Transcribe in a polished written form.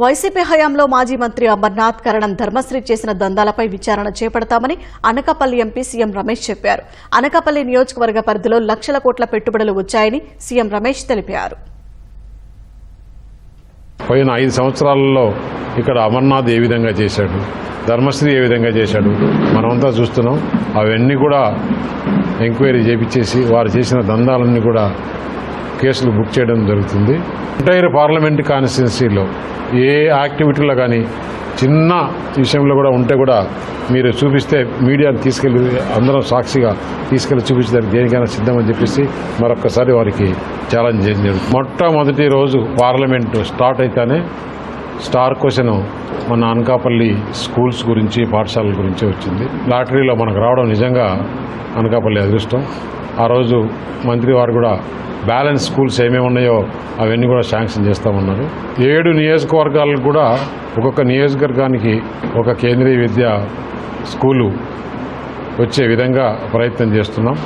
YCP హయాంలో మాజీ మంత్రి అమర్నాథ్ కరణం ధర్మశ్రీ చేసిన దందాలపై విచారణ చేపడతామని అనకాపల్లి ఎంపీ సీఎం రమేష్ చెప్పారు. అనకాపల్లి నియోజకవర్గ పరిధిలో లక్షల కోట్ల పెట్టుబడులు వచ్చాయని సీఎం రమేష్ తెలిపారు. పోయిన 5 సంవత్సరాలలో ఇక్కడ అమర్నాథ్ ఏ విధంగా చేశాడు, ధర్మశ్రీ ఏ విధంగా చేశాడు మనమంతా చూస్తున్నాం. అవన్నీ కూడా ఎంక్వైరీ చేపించేసి వారు చేసిన దందాలన్నీ కూడా కేసులు బుక్ చేయడం జరుగుతుంది. ఎంటైర్ పార్లమెంట్ కాన్స్టిట్యున్సీలో ఏ యాక్టివిటీలో కానీ చిన్న విషయంలో కూడా ఉంటే కూడా మీరు చూపిస్తే మీడియాను తీసుకెళ్లి అందరం సాక్షిగా తీసుకెళ్లి చూపించడానికి దేనికైనా సిద్ధమని చెప్పేసి మరొక్కసారి వారికి ఛాలెంజ్ చేయడం జరుగుతుంది. మొట్టమొదటి రోజు పార్లమెంటు స్టార్ట్ అయితేనే స్టార్ క్వశ్చన్ మన అనకాపల్లి స్కూల్స్ గురించి, పాఠశాలల గురించి వచ్చింది. లాటరీలో మనకు రావడం నిజంగా అనకాపల్లి అదృష్టం. ఆ రోజు మంత్రి వారు కూడా బ్యాలెన్స్ స్కూల్స్ ఏమేమి ఉన్నాయో అవన్నీ కూడా శాంక్షన్ చేస్తామన్నారు. 7 నియోజకవర్గాలకు కూడా ఒక్కొక్క నియోజకవర్గానికి ఒక కేంద్రీయ విద్యా స్కూలు వచ్చే విధంగా ప్రయత్నం చేస్తున్నాం.